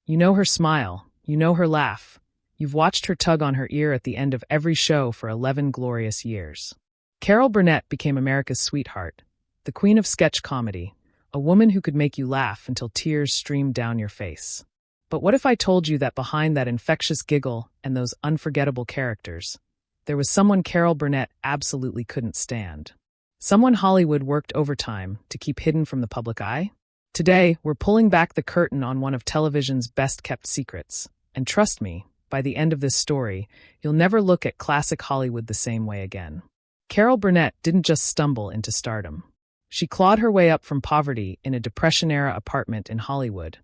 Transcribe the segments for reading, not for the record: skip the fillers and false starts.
You know her smile, you know her laugh. You've watched her tug on her ear at the end of every show for 11 glorious years. Carol Burnett became America's sweetheart, the queen of sketch comedy, a woman who could make you laugh until tears streamed down your face. But what if I told you that behind that infectious giggle and those unforgettable characters, there was someone Carol Burnett absolutely couldn't stand? Someone Hollywood worked overtime to keep hidden from the public eye? Today, we're pulling back the curtain on one of television's best-kept secrets. And trust me, by the end of this story, you'll never look at classic Hollywood the same way again. Carol Burnett didn't just stumble into stardom. She clawed her way up from poverty in a Depression-era apartment in Hollywood,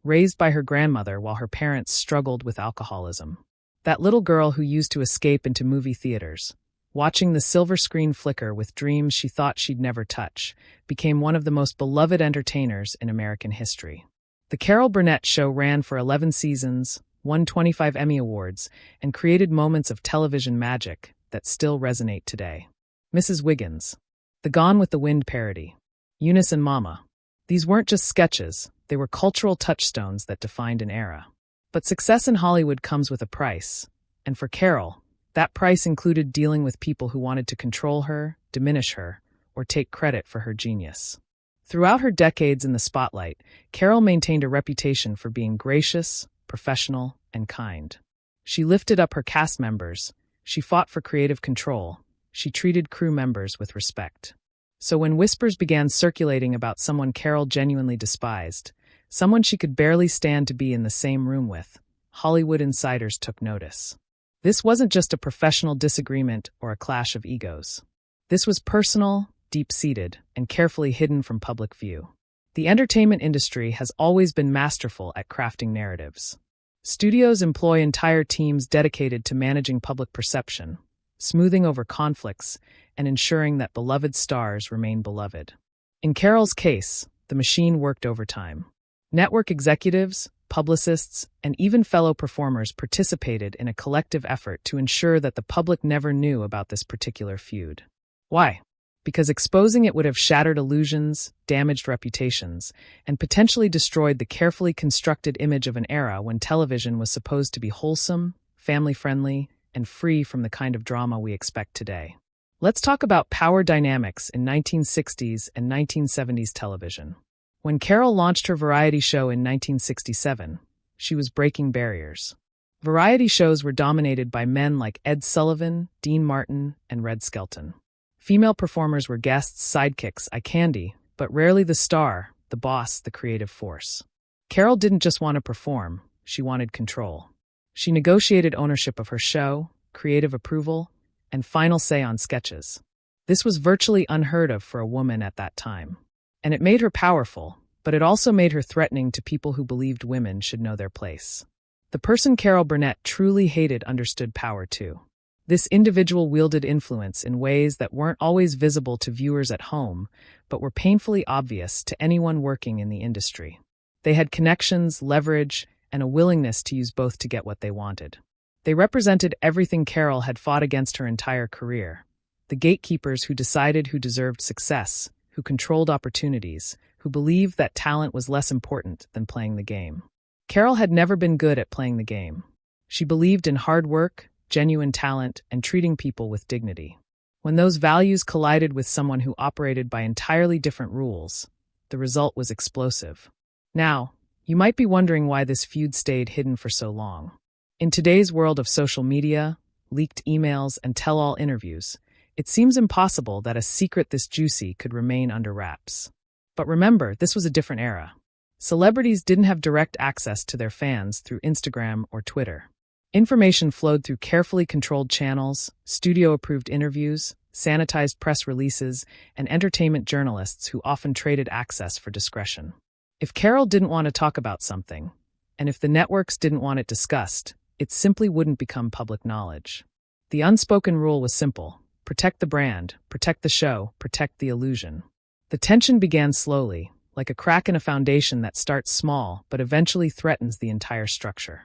raised by her grandmother while her parents struggled with alcoholism. That little girl who used to escape into movie theaters, watching the silver screen flicker with dreams she thought she'd never touch, became one of the most beloved entertainers in American history. The Carol Burnett Show ran for 11 seasons, won 25 Emmy Awards, and created moments of television magic that still resonate today. Mrs. Wiggins, the Gone with the Wind parody, Eunice and Mama. These weren't just sketches, they were cultural touchstones that defined an era. But success in Hollywood comes with a price, and for Carol, that price included dealing with people who wanted to control her, diminish her, or take credit for her genius. Throughout her decades in the spotlight, Carol maintained a reputation for being gracious, professional, and kind. She lifted up her cast members, she fought for creative control, she treated crew members with respect. So when whispers began circulating about someone Carol genuinely despised, someone she could barely stand to be in the same room with, Hollywood insiders took notice. This wasn't just a professional disagreement or a clash of egos. This was personal, deep-seated, and carefully hidden from public view. The entertainment industry has always been masterful at crafting narratives. Studios employ entire teams dedicated to managing public perception, smoothing over conflicts, and ensuring that beloved stars remain beloved. In Carol's case, the machine worked overtime. Network executives, publicists, and even fellow performers participated in a collective effort to ensure that the public never knew about this particular feud. Why? Because exposing it would have shattered illusions, damaged reputations, and potentially destroyed the carefully constructed image of an era when television was supposed to be wholesome, family-friendly, and free from the kind of drama we expect today. Let's talk about power dynamics in 1960s and 1970s television. When Carol launched her variety show in 1967, she was breaking barriers. Variety shows were dominated by men like Ed Sullivan, Dean Martin, and Red Skelton. Female performers were guests, sidekicks, eye candy, but rarely the star, the boss, the creative force. Carol didn't just want to perform, she wanted control. She negotiated ownership of her show, creative approval, and final say on sketches. This was virtually unheard of for a woman at that time. And it made her powerful, but it also made her threatening to people who believed women should know their place. The person Carol Burnett truly hated understood power too. This individual wielded influence in ways that weren't always visible to viewers at home, but were painfully obvious to anyone working in the industry. They had connections, leverage, and a willingness to use both to get what they wanted. They represented everything Carol had fought against her entire career. The gatekeepers who decided who deserved success, who controlled opportunities, who believed that talent was less important than playing the game. Carol had never been good at playing the game. She believed in hard work, genuine talent, and treating people with dignity. When those values collided with someone who operated by entirely different rules, the result was explosive. Now, you might be wondering why this feud stayed hidden for so long. In today's world of social media, leaked emails, and tell-all interviews, it seems impossible that a secret this juicy could remain under wraps. But remember, this was a different era. Celebrities didn't have direct access to their fans through Instagram or Twitter. Information flowed through carefully controlled channels, studio-approved interviews, sanitized press releases, and entertainment journalists who often traded access for discretion. If Carol didn't want to talk about something, and if the networks didn't want it discussed, it simply wouldn't become public knowledge. The unspoken rule was simple: protect the brand, protect the show, protect the illusion. The tension began slowly, like a crack in a foundation that starts small but eventually threatens the entire structure.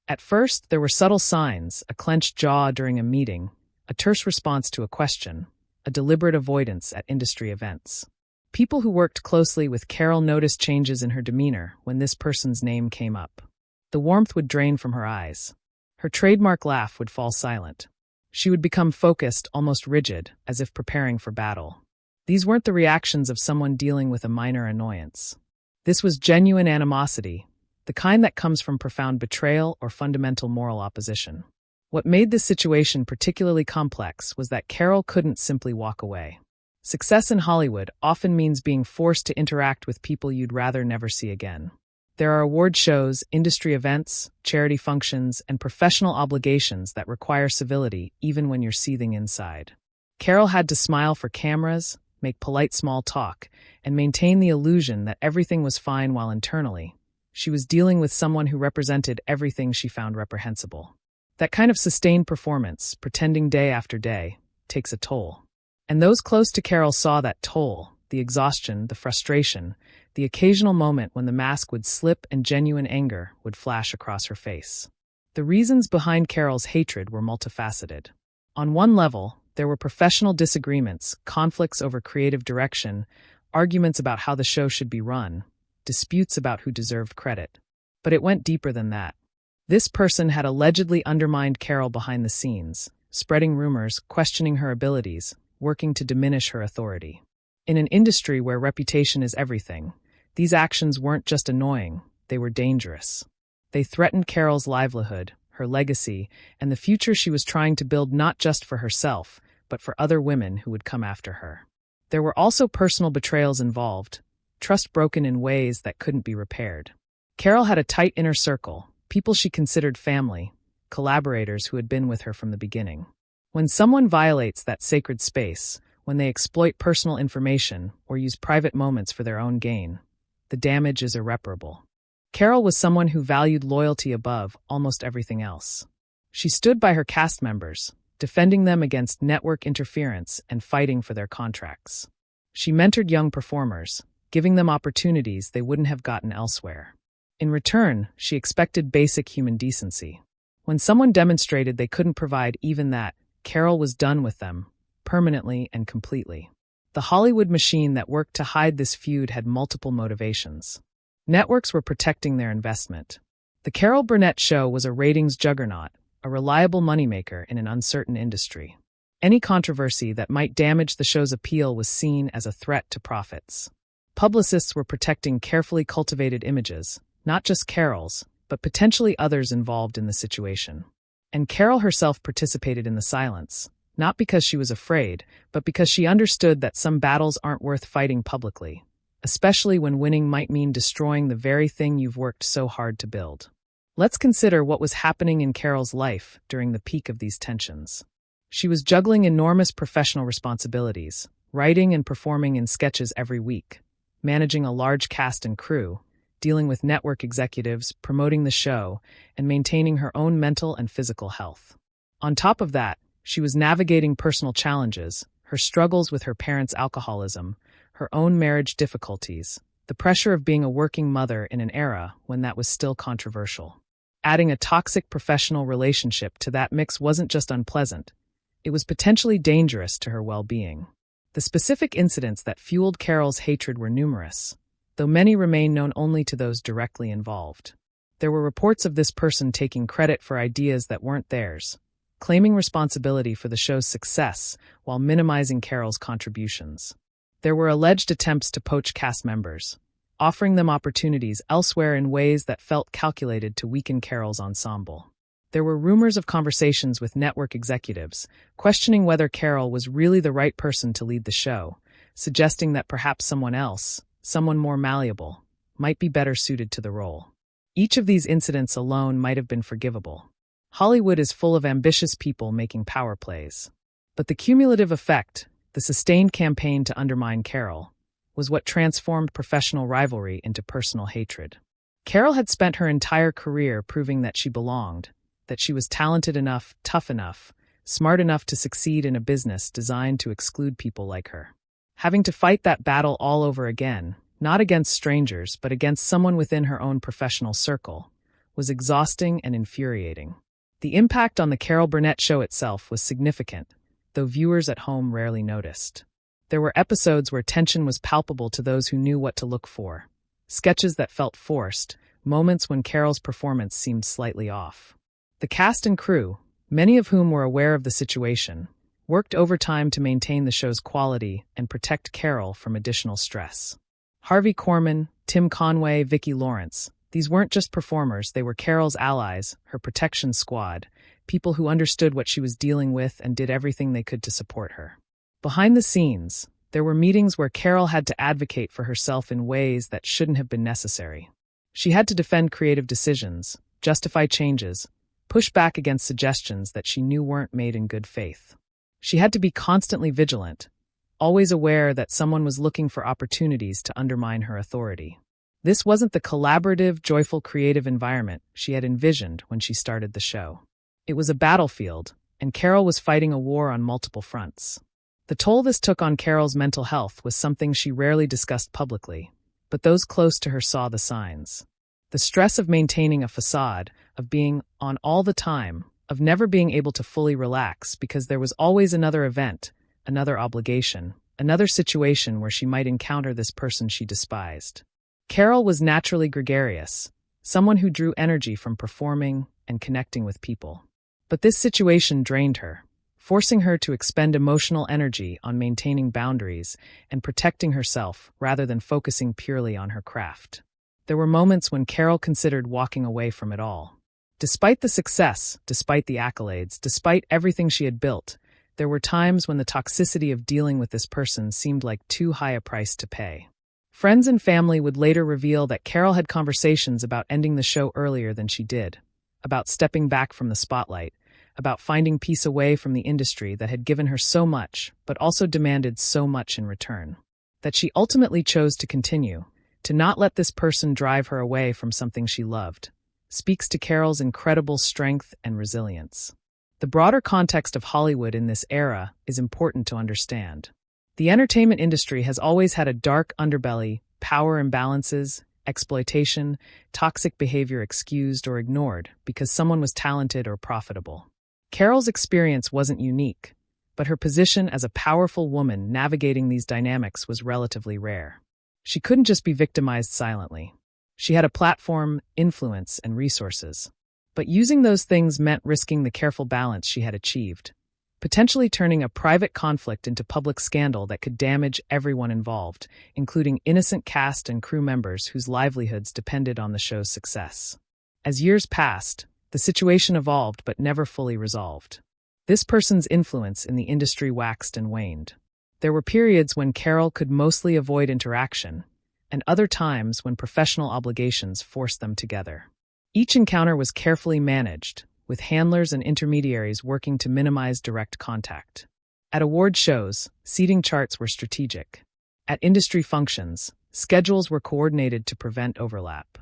At first, there were subtle signs: a clenched jaw during a meeting, a terse response to a question, a deliberate avoidance at industry events. People who worked closely with Carol noticed changes in her demeanor when this person's name came up. The warmth would drain from her eyes. Her trademark laugh would fall silent. She would become focused, almost rigid, as if preparing for battle. These weren't the reactions of someone dealing with a minor annoyance. This was genuine animosity, the kind that comes from profound betrayal or fundamental moral opposition. What made this situation particularly complex was that Carol couldn't simply walk away. Success in Hollywood often means being forced to interact with people you'd rather never see again. There are award shows, industry events, charity functions, and professional obligations that require civility even when you're seething inside. Carol had to smile for cameras, make polite small talk, and maintain the illusion that everything was fine while internally she was dealing with someone who represented everything she found reprehensible. That kind of sustained performance, pretending day after day, takes a toll. And those close to Carol saw that toll, the exhaustion, the frustration, the occasional moment when the mask would slip and genuine anger would flash across her face. The reasons behind Carol's hatred were multifaceted. On one level, there were professional disagreements, conflicts over creative direction, arguments about how the show should be run, disputes about who deserved credit. But it went deeper than that. This person had allegedly undermined Carol behind the scenes, spreading rumors, questioning her abilities, working to diminish her authority. In an industry where reputation is everything, these actions weren't just annoying, they were dangerous. They threatened Carol's livelihood, her legacy, and the future she was trying to build not just for herself, but for other women who would come after her. There were also personal betrayals involved, trust broken in ways that couldn't be repaired. Carol had a tight inner circle, people she considered family, collaborators who had been with her from the beginning. When someone violates that sacred space, when they exploit personal information or use private moments for their own gain, the damage is irreparable. Carol was someone who valued loyalty above almost everything else. She stood by her cast members, defending them against network interference and fighting for their contracts. She mentored young performers, giving them opportunities they wouldn't have gotten elsewhere. In return, she expected basic human decency. When someone demonstrated they couldn't provide even that, Carol was done with them, permanently and completely. The Hollywood machine that worked to hide this feud had multiple motivations. Networks were protecting their investment. The Carol Burnett show was a ratings juggernaut, a reliable moneymaker in an uncertain industry. Any controversy that might damage the show's appeal was seen as a threat to profits. Publicists were protecting carefully cultivated images, not just Carol's, but potentially others involved in the situation. And Carol herself participated in the silence, not because she was afraid, but because she understood that some battles aren't worth fighting publicly, especially when winning might mean destroying the very thing you've worked so hard to build. Let's consider what was happening in Carol's life during the peak of these tensions. She was juggling enormous professional responsibilities, writing and performing in sketches every week, managing a large cast and crew, dealing with network executives, promoting the show, and maintaining her own mental and physical health. On top of that, she was navigating personal challenges, her struggles with her parents' alcoholism, her own marriage difficulties, the pressure of being a working mother in an era when that was still controversial. Adding a toxic professional relationship to that mix wasn't just unpleasant, it was potentially dangerous to her well-being. The specific incidents that fueled Carol's hatred were numerous, though many remain known only to those directly involved. There were reports of this person taking credit for ideas that weren't theirs, claiming responsibility for the show's success while minimizing Carol's contributions. There were alleged attempts to poach cast members, offering them opportunities elsewhere in ways that felt calculated to weaken Carol's ensemble. There were rumors of conversations with network executives, questioning whether Carol was really the right person to lead the show, suggesting that perhaps someone else, someone more malleable, might be better suited to the role. Each of these incidents alone might have been forgivable. Hollywood is full of ambitious people making power plays. But the cumulative effect, the sustained campaign to undermine Carol, was what transformed professional rivalry into personal hatred. Carol had spent her entire career proving that she belonged, that she was talented enough, tough enough, smart enough to succeed in a business designed to exclude people like her. Having to fight that battle all over again, not against strangers but against someone within her own professional circle, was exhausting and infuriating. The impact on the Carol Burnett show itself was significant, though viewers at home rarely noticed. There were episodes where tension was palpable to those who knew what to look for. Sketches that felt forced, moments when Carol's performance seemed slightly off. The cast and crew, many of whom were aware of the situation, worked overtime to maintain the show's quality and protect Carol from additional stress. Harvey Korman, Tim Conway, Vicki Lawrence, these weren't just performers, they were Carol's allies, her protection squad, people who understood what she was dealing with and did everything they could to support her. Behind the scenes, there were meetings where Carol had to advocate for herself in ways that shouldn't have been necessary. She had to defend creative decisions, justify changes, push back against suggestions that she knew weren't made in good faith. She had to be constantly vigilant, always aware that someone was looking for opportunities to undermine her authority. This wasn't the collaborative, joyful, creative environment she had envisioned when she started the show. It was a battlefield, and Carol was fighting a war on multiple fronts. The toll this took on Carol's mental health was something she rarely discussed publicly, but those close to her saw the signs. The stress of maintaining a facade, of being on all the time, of never being able to fully relax because there was always another event, another obligation, another situation where she might encounter this person she despised. Carol was naturally gregarious, someone who drew energy from performing and connecting with people. But this situation drained her, forcing her to expend emotional energy on maintaining boundaries and protecting herself rather than focusing purely on her craft. There were moments when Carol considered walking away from it all. Despite the success, despite the accolades, despite everything she had built, there were times when the toxicity of dealing with this person seemed like too high a price to pay. Friends and family would later reveal that Carol had conversations about ending the show earlier than she did, about stepping back from the spotlight, about finding peace away from the industry that had given her so much, but also demanded so much in return. That she ultimately chose to continue, to not let this person drive her away from something she loved, speaks to Carol's incredible strength and resilience. The broader context of Hollywood in this era is important to understand. The entertainment industry has always had a dark underbelly, power imbalances, exploitation, toxic behavior excused or ignored because someone was talented or profitable. Carol's experience wasn't unique, but her position as a powerful woman navigating these dynamics was relatively rare. She couldn't just be victimized silently. She had a platform, influence, and resources. But using those things meant risking the careful balance she had achieved, potentially turning a private conflict into public scandal that could damage everyone involved, including innocent cast and crew members whose livelihoods depended on the show's success. As years passed, the situation evolved but never fully resolved. This person's influence in the industry waxed and waned. There were periods when Carol could mostly avoid interaction, and other times when professional obligations forced them together. Each encounter was carefully managed, with handlers and intermediaries working to minimize direct contact. At award shows, seating charts were strategic. At industry functions, schedules were coordinated to prevent overlap.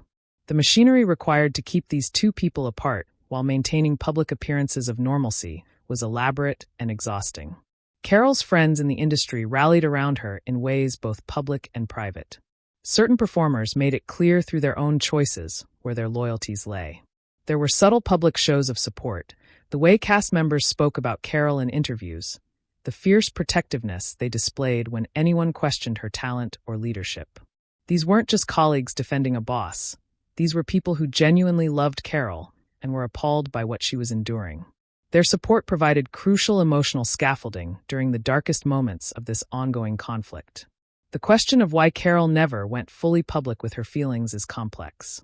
The machinery required to keep these two people apart while maintaining public appearances of normalcy was elaborate and exhausting. Carol's friends in the industry rallied around her in ways both public and private. Certain performers made it clear through their own choices where their loyalties lay. There were subtle public shows of support, the way cast members spoke about Carol in interviews, the fierce protectiveness they displayed when anyone questioned her talent or leadership. These weren't just colleagues defending a boss. These were people who genuinely loved Carol and were appalled by what she was enduring. Their support provided crucial emotional scaffolding during the darkest moments of this ongoing conflict. The question of why Carol never went fully public with her feelings is complex.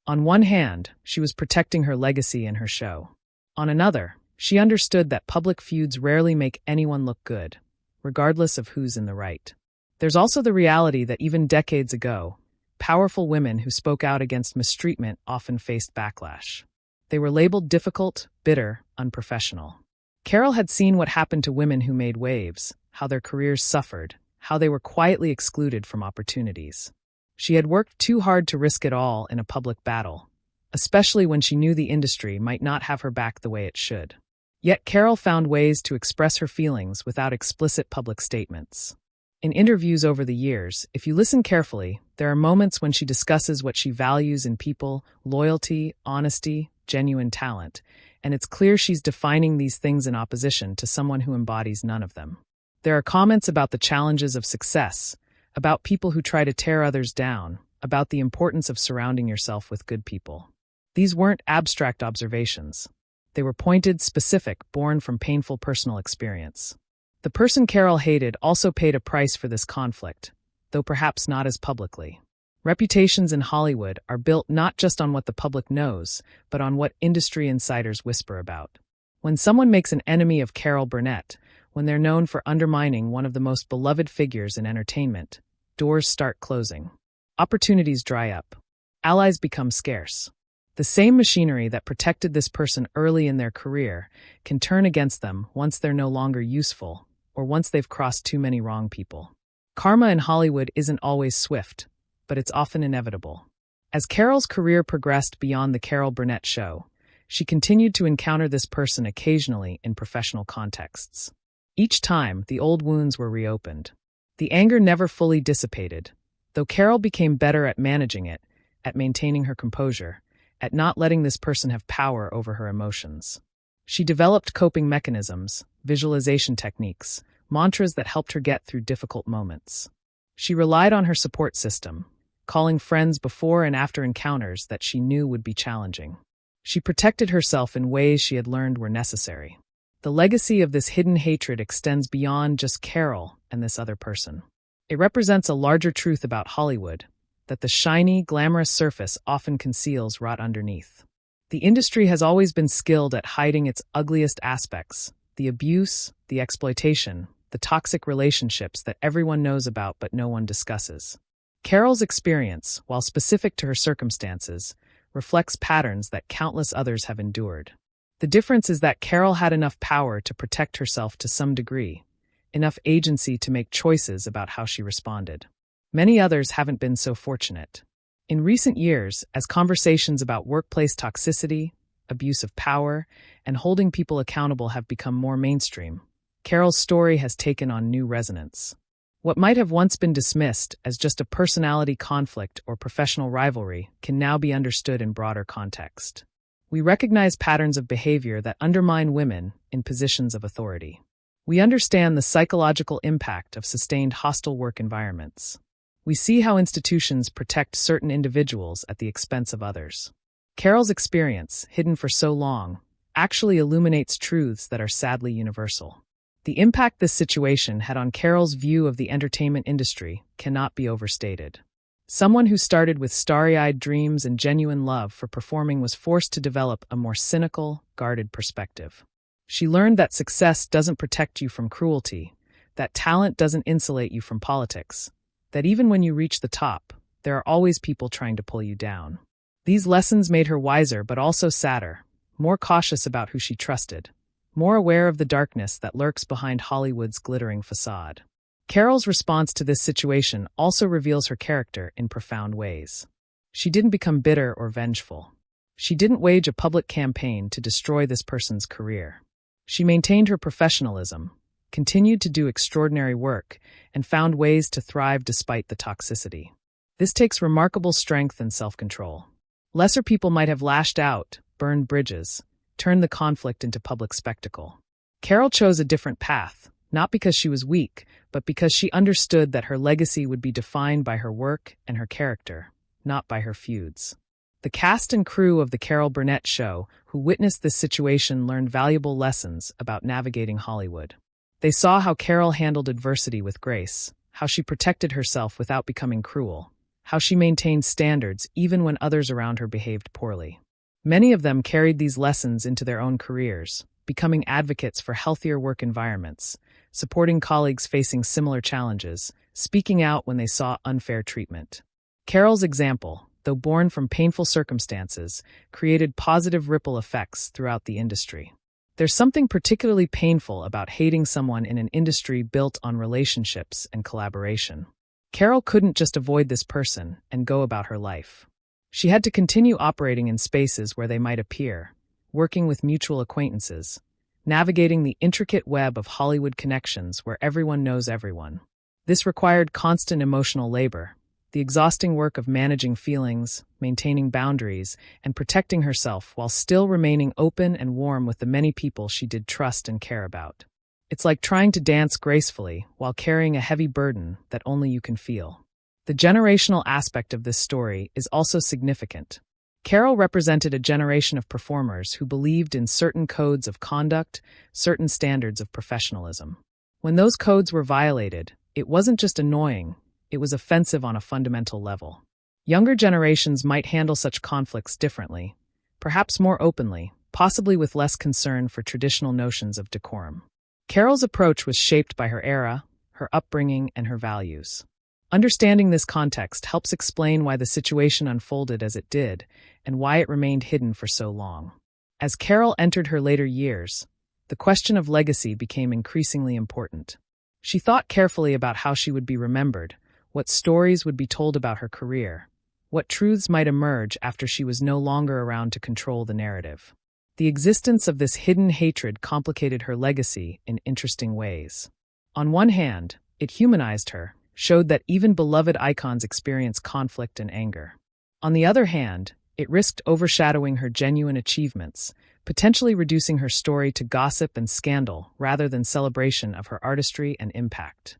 On one hand, she was protecting her legacy and her show. On another, she understood that public feuds rarely make anyone look good, regardless of who's in the right. There's also the reality that even decades ago, powerful women who spoke out against mistreatment often faced backlash. They were labeled difficult, bitter, unprofessional. Carol had seen what happened to women who made waves, how their careers suffered, how they were quietly excluded from opportunities. She had worked too hard to risk it all in a public battle, especially when she knew the industry might not have her back the way it should. Yet Carol found ways to express her feelings without explicit public statements. In interviews over the years, if you listen carefully, there are moments when she discusses what she values in people: loyalty, honesty, genuine talent, and it's clear she's defining these things in opposition to someone who embodies none of them. There are comments about the challenges of success, about people who try to tear others down, about the importance of surrounding yourself with good people. These weren't abstract observations. They were pointed, specific, born from painful personal experience. The person Carol hated also paid a price for this conflict, though perhaps not as publicly. Reputations in Hollywood are built not just on what the public knows, but on what industry insiders whisper about. When someone makes an enemy of Carol Burnett, when they're known for undermining one of the most beloved figures in entertainment, doors start closing. Opportunities dry up. Allies become scarce. The same machinery that protected this person early in their career can turn against them once they're no longer useful, or once they've crossed too many wrong people. Karma in Hollywood isn't always swift, but it's often inevitable. As Carol's career progressed beyond the Carol Burnett show, she continued to encounter this person occasionally in professional contexts. Each time, the old wounds were reopened. The anger never fully dissipated, though Carol became better at managing it, at maintaining her composure, at not letting this person have power over her emotions. She developed coping mechanisms, visualization techniques, mantras that helped her get through difficult moments. She relied on her support system, calling friends before and after encounters that she knew would be challenging. She protected herself in ways she had learned were necessary. The legacy of this hidden hatred extends beyond just Carol and this other person. It represents a larger truth about Hollywood, that the shiny, glamorous surface often conceals rot underneath. The industry has always been skilled at hiding its ugliest aspects, the abuse, the exploitation, the toxic relationships that everyone knows about but no one discusses. Carol's experience, while specific to her circumstances, reflects patterns that countless others have endured. The difference is that Carol had enough power to protect herself to some degree, enough agency to make choices about how she responded. Many others haven't been so fortunate. In recent years, as conversations about workplace toxicity, abuse of power, and holding people accountable have become more mainstream, Carol's story has taken on new resonance. What might have once been dismissed as just a personality conflict or professional rivalry can now be understood in broader context. We recognize patterns of behavior that undermine women in positions of authority. We understand the psychological impact of sustained hostile work environments. We see how institutions protect certain individuals at the expense of others. Carol's experience, hidden for so long, actually illuminates truths that are sadly universal. The impact this situation had on Carol's view of the entertainment industry cannot be overstated. Someone who started with starry-eyed dreams and genuine love for performing was forced to develop a more cynical, guarded perspective. She learned that success doesn't protect you from cruelty, that talent doesn't insulate you from politics, that even when you reach the top, there are always people trying to pull you down. These lessons made her wiser but also sadder, more cautious about who she trusted, more aware of the darkness that lurks behind Hollywood's glittering facade. Carol's response to this situation also reveals her character in profound ways. She didn't become bitter or vengeful. She didn't wage a public campaign to destroy this person's career. She maintained her professionalism, continued to do extraordinary work, and found ways to thrive despite the toxicity. This takes remarkable strength and self-control. Lesser people might have lashed out, burned bridges, turned the conflict into public spectacle. Carol chose a different path, not because she was weak, but because she understood that her legacy would be defined by her work and her character, not by her feuds. The cast and crew of the Carol Burnett show who witnessed this situation learned valuable lessons about navigating Hollywood. They saw how Carol handled adversity with grace, how she protected herself without becoming cruel, how she maintained standards even when others around her behaved poorly. Many of them carried these lessons into their own careers, becoming advocates for healthier work environments, supporting colleagues facing similar challenges, speaking out when they saw unfair treatment. Carol's example, though born from painful circumstances, created positive ripple effects throughout the industry. There's something particularly painful about hating someone in an industry built on relationships and collaboration. Carol couldn't just avoid this person and go about her life. She had to continue operating in spaces where they might appear, working with mutual acquaintances, navigating the intricate web of Hollywood connections where everyone knows everyone. This required constant emotional labor, the exhausting work of managing feelings, maintaining boundaries, and protecting herself while still remaining open and warm with the many people she did trust and care about. It's like trying to dance gracefully while carrying a heavy burden that only you can feel. The generational aspect of this story is also significant. Carol represented a generation of performers who believed in certain codes of conduct, certain standards of professionalism. When those codes were violated, it wasn't just annoying, it was offensive on a fundamental level. Younger generations might handle such conflicts differently, perhaps more openly, possibly with less concern for traditional notions of decorum. Carol's approach was shaped by her era, her upbringing, and her values. Understanding this context helps explain why the situation unfolded as it did and why it remained hidden for so long. As Carol entered her later years, the question of legacy became increasingly important. She thought carefully about how she would be remembered, what stories would be told about her career, what truths might emerge after she was no longer around to control the narrative. The existence of this hidden hatred complicated her legacy in interesting ways. On one hand, it humanized her, showed that even beloved icons experience conflict and anger. On the other hand, it risked overshadowing her genuine achievements, potentially reducing her story to gossip and scandal rather than celebration of her artistry and impact.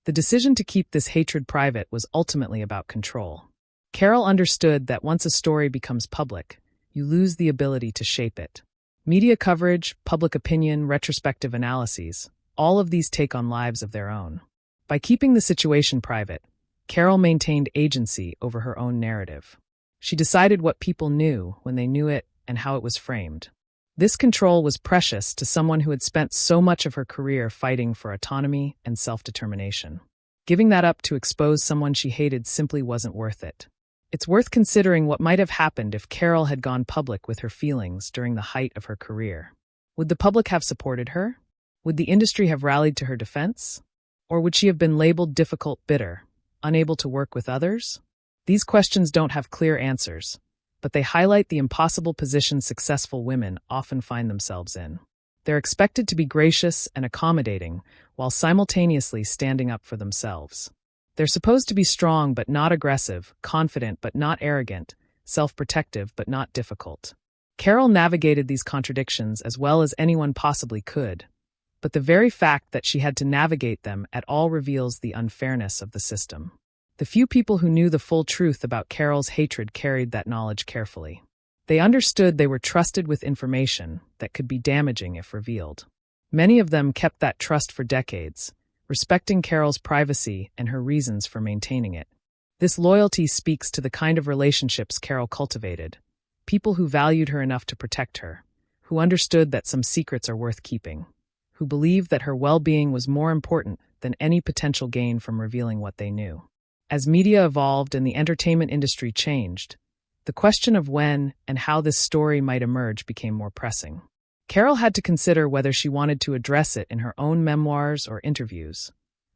The decision to keep this hatred private was ultimately about control. Carol understood that once a story becomes public, you lose the ability to shape it. Media coverage, public opinion, retrospective analyses, all of these take on lives of their own. By keeping the situation private, Carol maintained agency over her own narrative. She decided what people knew when they knew it and how it was framed. This control was precious to someone who had spent so much of her career fighting for autonomy and self-determination. Giving that up to expose someone she hated simply wasn't worth it. It's worth considering what might have happened if Carol had gone public with her feelings during the height of her career. Would the public have supported her? Would the industry have rallied to her defense? Or would she have been labeled difficult, bitter, unable to work with others? These questions don't have clear answers, but they highlight the impossible position successful women often find themselves in. They're expected to be gracious and accommodating while simultaneously standing up for themselves. They're supposed to be strong but not aggressive, confident but not arrogant, self-protective but not difficult. Carol navigated these contradictions as well as anyone possibly could, but the very fact that she had to navigate them at all reveals the unfairness of the system. The few people who knew the full truth about Carol's hatred carried that knowledge carefully. They understood they were trusted with information that could be damaging if revealed. Many of them kept that trust for decades, respecting Carol's privacy and her reasons for maintaining it. This loyalty speaks to the kind of relationships Carol cultivated, people who valued her enough to protect her, who understood that some secrets are worth keeping, who believed that her well-being was more important than any potential gain from revealing what they knew. As media evolved and the entertainment industry changed, the question of when and how this story might emerge became more pressing. Carol had to consider whether she wanted to address it in her own memoirs or interviews,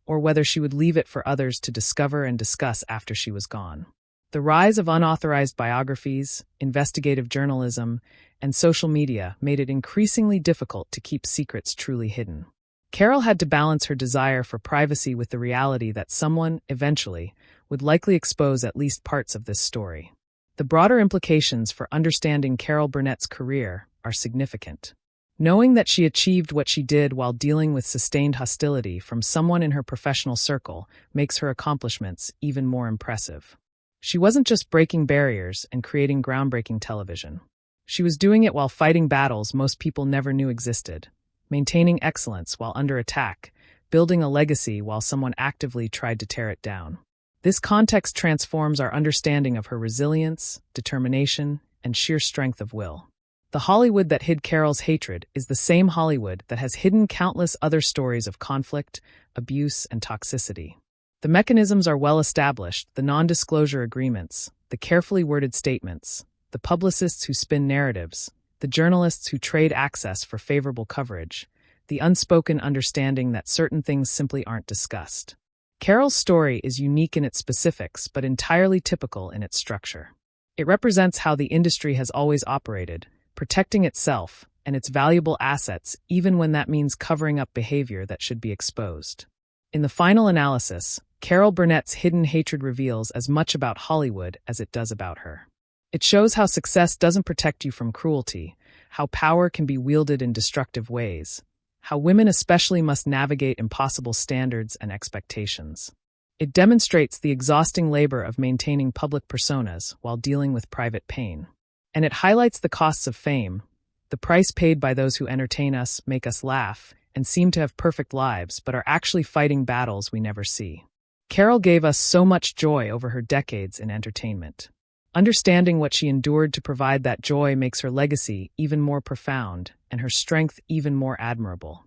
or whether she would leave it for others to discover and discuss after she was gone. The rise of unauthorized biographies, investigative journalism, and social media made it increasingly difficult to keep secrets truly hidden. Carol had to balance her desire for privacy with the reality that someone, eventually, would likely expose at least parts of this story. The broader implications for understanding Carol Burnett's career are significant. Knowing that she achieved what she did while dealing with sustained hostility from someone in her professional circle makes her accomplishments even more impressive. She wasn't just breaking barriers and creating groundbreaking television. She was doing it while fighting battles most people never knew existed, maintaining excellence while under attack, building a legacy while someone actively tried to tear it down. This context transforms our understanding of her resilience, determination, and sheer strength of will. The Hollywood that hid Carol's hatred is the same Hollywood that has hidden countless other stories of conflict, abuse, and toxicity. The mechanisms are well established: the non-disclosure agreements, the carefully worded statements, the publicists who spin narratives, the journalists who trade access for favorable coverage, the unspoken understanding that certain things simply aren't discussed. Carol's story is unique in its specifics but entirely typical in its structure. It represents how the industry has always operated, protecting itself and its valuable assets even when that means covering up behavior that should be exposed. In the final analysis, Carol Burnett's hidden hatred reveals as much about Hollywood as it does about her. It shows how success doesn't protect you from cruelty, how power can be wielded in destructive ways, how women especially must navigate impossible standards and expectations. It demonstrates the exhausting labor of maintaining public personas while dealing with private pain. And it highlights the costs of fame, the price paid by those who entertain us, make us laugh, and seem to have perfect lives, but are actually fighting battles we never see. Carol gave us so much joy over her decades in entertainment. Understanding what she endured to provide that joy makes her legacy even more profound and her strength even more admirable.